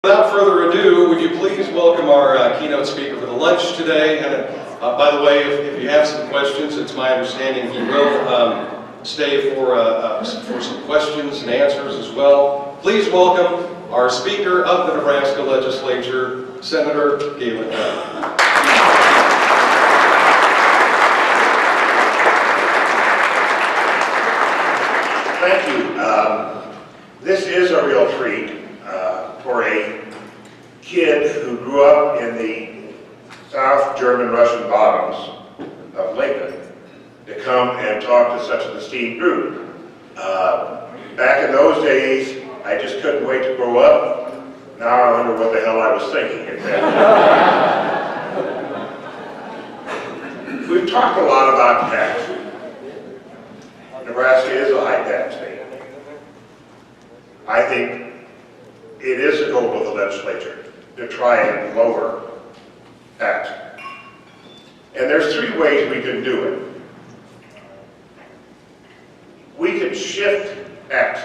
without further ado, would you please welcome our keynote speaker for the lunch today? And by the way, if you have some questions, it's my understanding he will stay for some questions and answers as well. Please welcome our Speaker of the Nebraska Legislature, Senator Galen Hunt. Thank you. This is a real treat for a kid who grew up in the South German Russian bottoms of Lincoln to come and talk to such an esteemed group. Back in those days, I just couldn't wait to grow up. Now I wonder what the hell I was thinking at that. We've talked a lot about tax. Nebraska is a high tax state. I think it is a goal of the legislature to try and lower tax. And there's three ways we can do it. We can shift tax.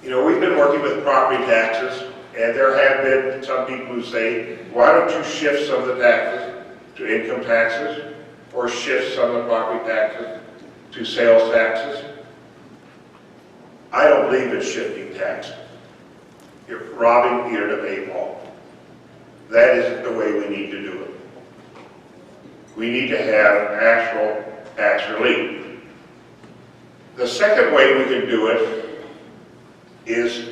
You know, we've been working with property taxes, and there have been some people who say, why don't you shift some of the taxes to income taxes, or shift some of the property taxes to sales taxes? I don't believe in shifting tax. You're robbing Peter to pay Paul. That isn't the way we need to do it. We need to have actual tax relief. The second way we can do it is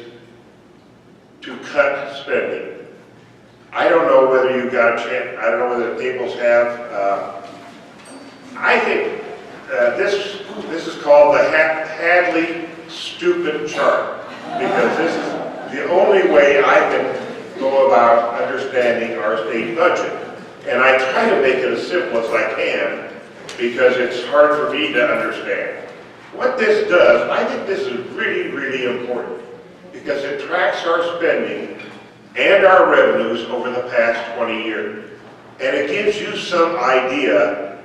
to cut spending. I don't know whether you got a chance, I don't know whether the tables have, I think this is called the Hadley stupid chart, because this is the only way I can go about understanding our state budget. And I try to make it as simple as I can, because it's hard for me to understand. What this does, I think this is really, really important, because it tracks our spending and our revenues over the past 20 years. And it gives you some idea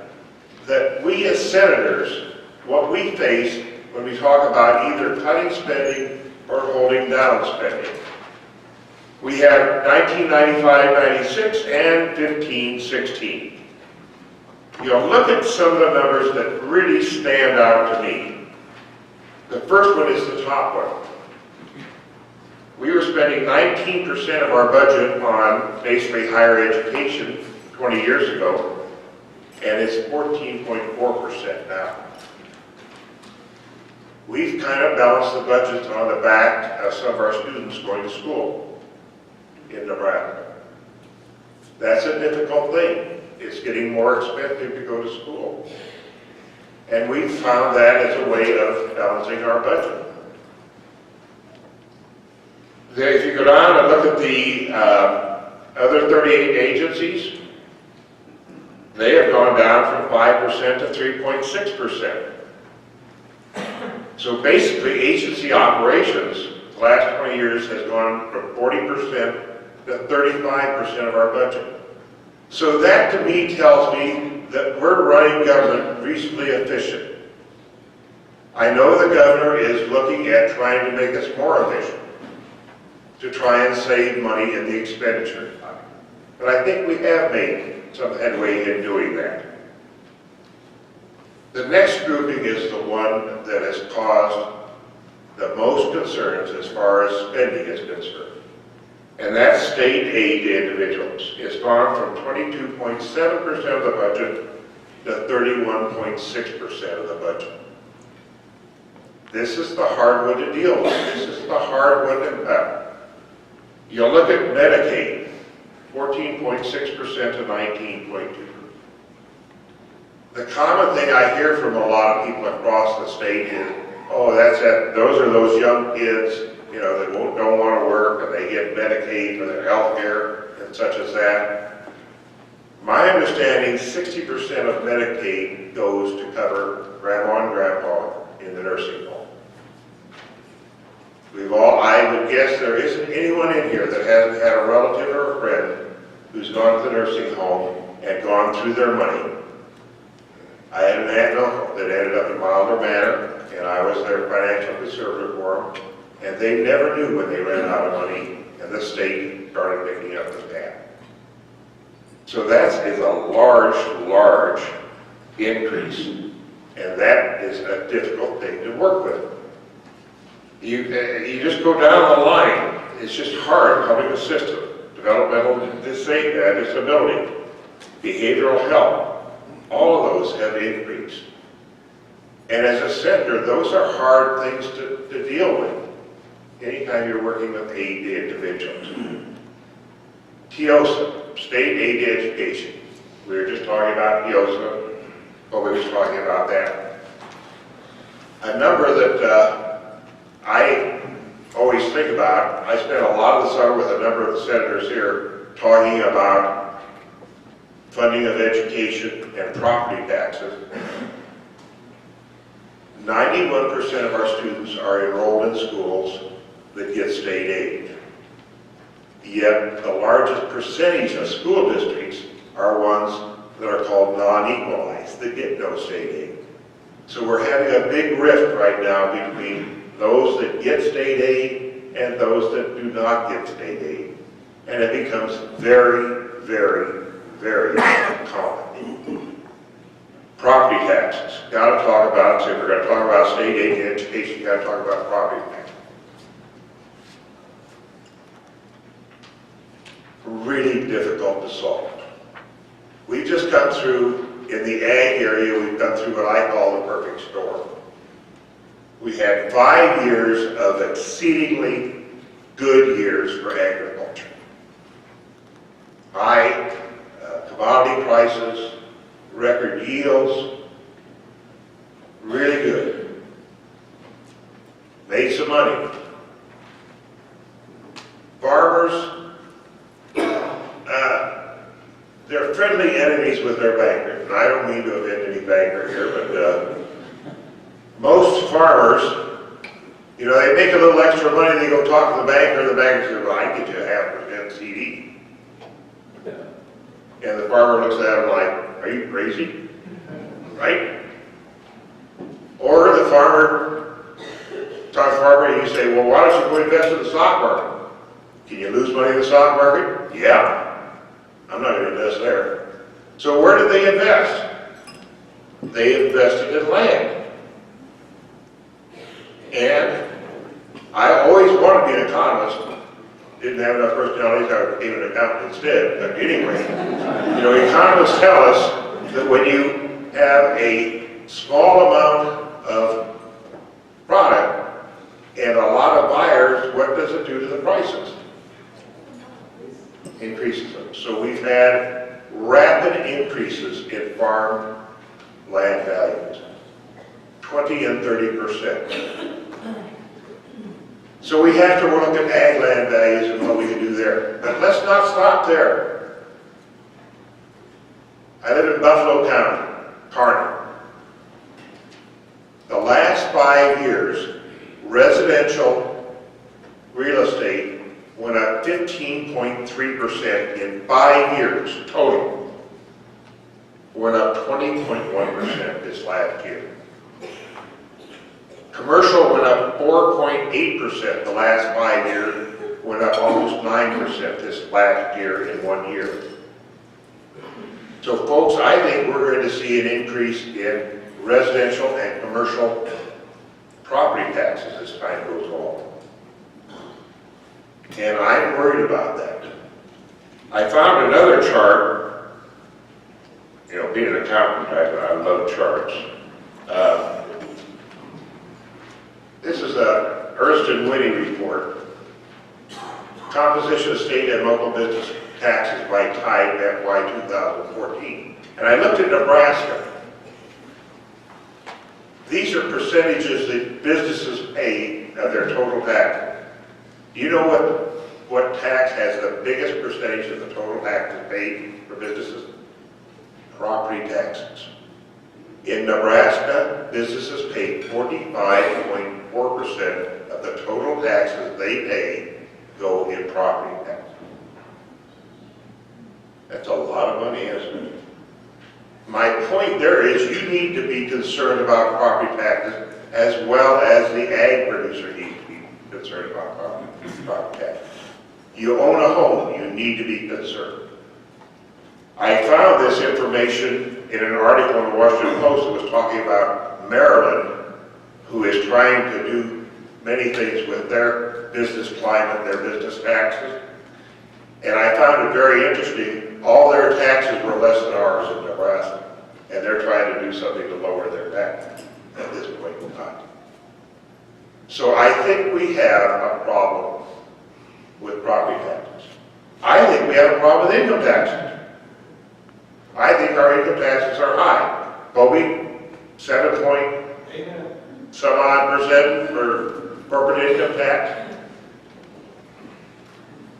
that we as senators, what we face when we talk about either cutting spending or holding down spending. We have 1995-96 and 15-16. You know, look at some of the numbers that really stand out to me. The first one is the top one. We were spending 19% of our budget on basically higher education 20 years ago, and it's 14.4% now. We've kind of balanced the budget on the back of some of our students going to school in Nebraska. That's a difficult thing. It's getting more expensive to go to school. And we've found that as a way of balancing our budget. If you go down and look at the other 38 agencies, they have gone down from 5% to 3.6%. So basically, agency operations, the last 20 years, has gone from 40% to 35% of our budget. So that to me tells me that we're running government reasonably efficient. I know the governor is looking at trying to make us more efficient, to try and save money in the expenditure. But I think we have made some headway in doing that. The next grouping is the one that has caused the most concerns as far as spending is concerned. And that's state aid to individuals. It's gone from 22.7% of the budget to 31.6% of the budget. This is the hard one to deal with. This is the hard one to cut. You look at Medicaid, 14.6% to 19.2%. The common thing I hear from a lot of people across the state is, oh, that's it. Those are those young kids, you know, that don't want to work and they get Medicaid for their health care and such as that. My understanding, 60% of Medicaid goes to cover grandma and grandpa in the nursing home. I would guess there isn't anyone in here that hasn't had a relative or a friend who's gone to the nursing home and gone through their money. I had an aunt and uncle that ended up in milder manner, and I was their financial conservator for them. And they never knew when they ran out of money, and the state started picking up the tab. So that is a large, large increase, and that is a difficult thing to work with. You just go down the line. It's just hard. Public assistance, developmental disability, behavioral health, all of those have increased. And as a senator, those are hard things to deal with anytime you're working with aid to individuals. TIOSA, state aid to education. We were just talking about TIOSA, but we were talking about that. A number that I always think about, I spent a lot of the summer with a number of the senators here talking about funding of education and property taxes. 91% of our students are enrolled in schools that get state aid. Yet the largest percentage of school districts are ones that are called non-equalized, that get no state aid. So we're having a big rift right now between those that get state aid and those that do not get state aid. And it becomes very, very, very common. Property taxes, gotta talk about it. So if we're gonna talk about state aid and education, you gotta talk about property taxes. Really difficult to solve. We've just come through, in the ag area, we've come through what I call the perfect storm. We had 5 years of exceedingly good years for agriculture. High commodity prices, record yields, really good. Made some money. Farmers, they're friendly enemies with their bankers. And I don't mean to offend any banker here, but most farmers, you know, they make a little extra money, they go talk to the banker says, well, I can get you a 0.5% CD. And the farmer looks at him like, are you crazy? Right? Or the farmer, talk to the farmer and you say, well, why don't you go invest in the stock market? Can you lose money in the stock market? Yeah. I'm not going to invest there. So where did they invest? They invested in land. And I always wanted to be an economist. Didn't have enough personality, so I became an accountant instead. But anyway, you know, economists tell us that when you have a small amount of product and a lot of buyers, what does it do to the prices? Increases them. So we've had rapid increases in farm land values, 20 and 30%. So we have to look at ag land values and what we can do there. But let's not stop there. I live in Buffalo County, Kearney. The last 5 years, residential real estate went up 15.3% in 5 years total. Went up 20.1% this last year. Commercial went up 4.8% the last 5 years, went up almost 9% this last year in 1 year. So folks, I think we're going to see an increase in residential and commercial property taxes as time goes on. And I'm worried about that. I found another chart. You know, being an accountant, I love charts. This is a Ernst & Whitney report. Composition of state and local business taxes by type FY 2014. And I looked at Nebraska. These are percentages that businesses pay of their total tax. Do you know what tax has the biggest percentage of the total taxes paid for businesses? Property taxes. In Nebraska, businesses pay 45.4% of the total taxes they pay go in property tax. That's a lot of money, isn't it? My point there is you need to be concerned about property taxes as well as the ag producer needs to be concerned about property tax. You own a home, you need to be concerned. I found this information in an article in the Washington Post that was talking about Maryland, who is trying to do many things with their business climate, their business taxes. And I found it very interesting. All their taxes were less than ours in Nebraska. And they're trying to do something to lower their taxes at this point in time. So I think we have a problem with property taxes. I think we have a problem with income taxes. I think our income taxes are high. But we 7 point some odd percent for corporate income tax.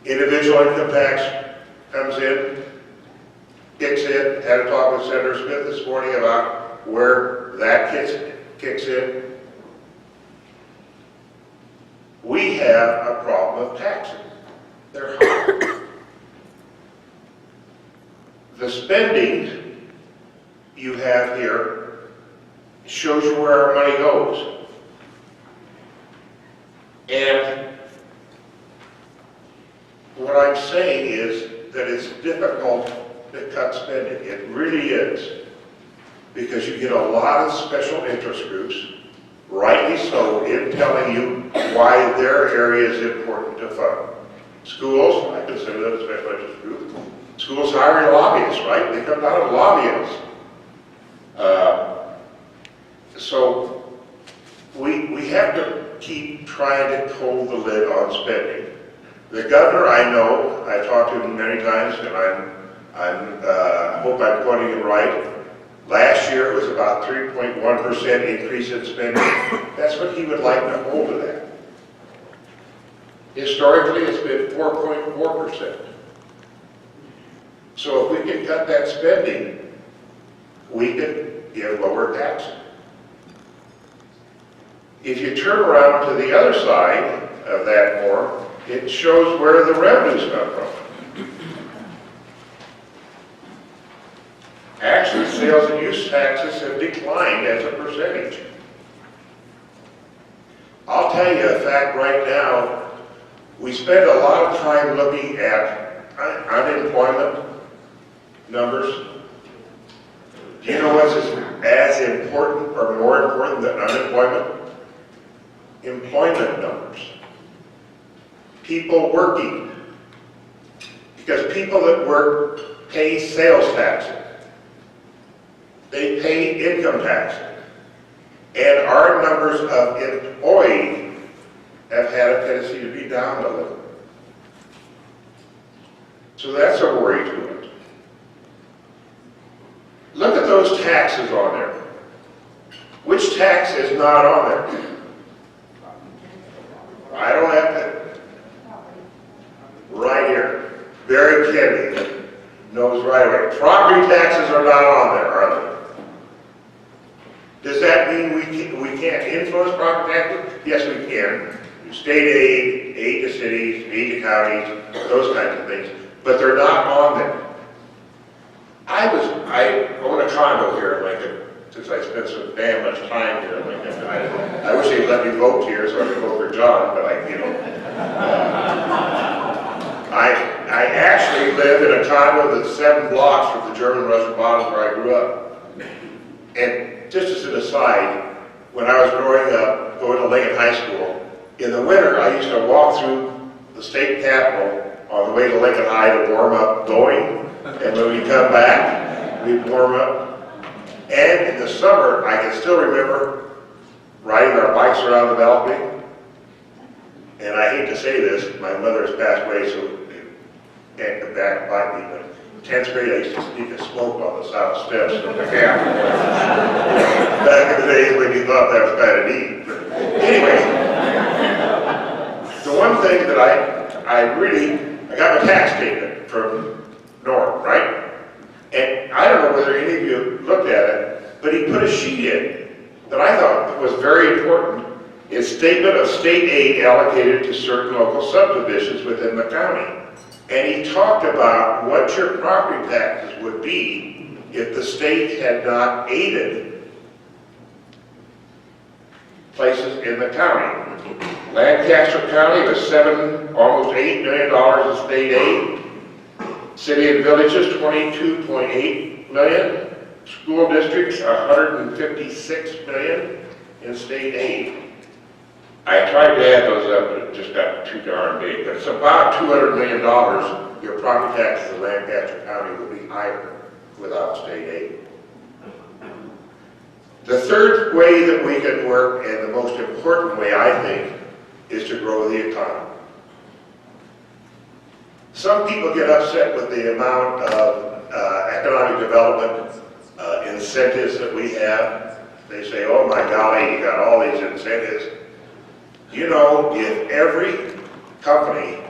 Individual income tax comes in, kicks in. Had a talk with Senator Smith this morning about where that kicks in. We have a problem of taxes. They're high. The spending you have here shows you where our money goes. And what I'm saying is that it's difficult to cut spending. It really is. Because you get a lot of special interest groups, rightly so, in telling you why their area is important to fund. Schools, I consider that a special interest group. Schools hire lobbyists, right? They come down as lobbyists. So we have to keep trying to hold the lid on spending. The governor, I know, I talked to him many times, and I hope I'm quoting him right. Last year it was about 3.1% increase in spending. That's what he would like to hold it at. Historically, it's been 4.4%. So if we can cut that spending, we can give lower taxes. If you turn around to the other side of that form, it shows where the revenues come from. Actually, sales and use taxes have declined as a percentage. I'll tell you a fact right now. We spend a lot of time looking at unemployment numbers. Do you know what's as important or more important than unemployment? Employment numbers. People working. Because people that work pay sales taxes. They pay income taxes. And our numbers of employed have had a tendency to be down a little. So that's a worry to it. Look at those taxes on there. Which tax is not on there? I don't have to. Right here. Barry Kennedy knows right away. Property taxes are not on there, are they? Does that mean we can't influence property taxes? Yes, we can. State aid to cities, aid to counties, those kinds of things. But they're not on there. I own a condo here in Lincoln, since I spent so damn much time here in Lincoln. I wish they'd let me vote here so I could vote for John, but I actually live in a condo that's 7 blocks from the German-Russian bottom where I grew up. And just as an aside, when I was growing up, going to Lincoln High School, in the winter I used to walk through the state capitol on the way to Lincoln High to warm up going. And when we come back, we'd warm up. And in the summer, I can still remember riding our bikes around the balcony. And I hate to say this, my mother has passed away, so they can't come back and bite me, but in 10th grade I used to sneak a smoke on the south steps of the camp. Back in the days when you thought that was kind of neat. But anyway, the one thing that I got my tax statement from Norm, right? And I don't know whether any of you looked at it, but he put a sheet in that I thought was very important. It's statement of state aid allocated to certain local subdivisions within the county. And he talked about what your property taxes would be if the state had not aided places in the county. Lancaster County was almost $8 million in state aid. City and villages, 22.8 million. School districts, 156 million in state aid. I tried to add those up, but it just got too darn big. But it's about $200 million. Your property taxes in Lancaster County would be higher without state aid. The third way that we can work, and the most important way, I think, is to grow the economy. Some people get upset with the amount of economic development incentives that we have. They say, oh my golly, you got all these incentives. You know, if every company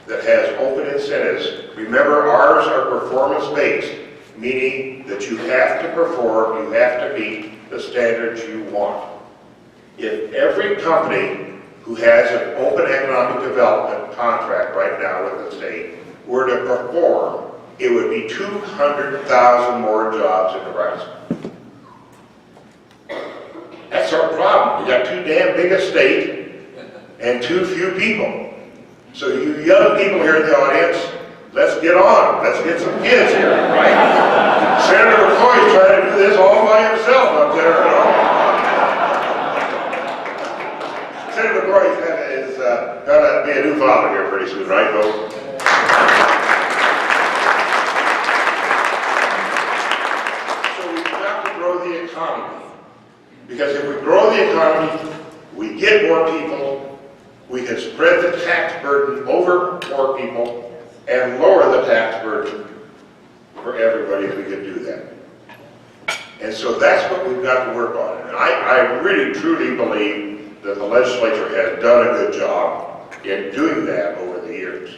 that has open incentives, remember ours are performance-based, meaning that you have to perform, you have to meet the standards you want. If every company who has an open economic development contract right now with the state were to perform, it would be 200,000 more jobs in Nebraska. That's our problem. We got too damn big a state and too few people. So you young people here in the audience, let's get on. Let's get some kids here, right? Senator McCoy's trying to do this all by himself up there. You know? Senator McCoy is going to be a new father here pretty soon, right, folks? So we've got to grow the economy. Because if we grow the economy, we get more people, we can spread the tax burden over more people and lower the tax burden for everybody if we could do that. And so that's what we've got to work on. And I really truly believe that the legislature has done a good job in doing that over the years.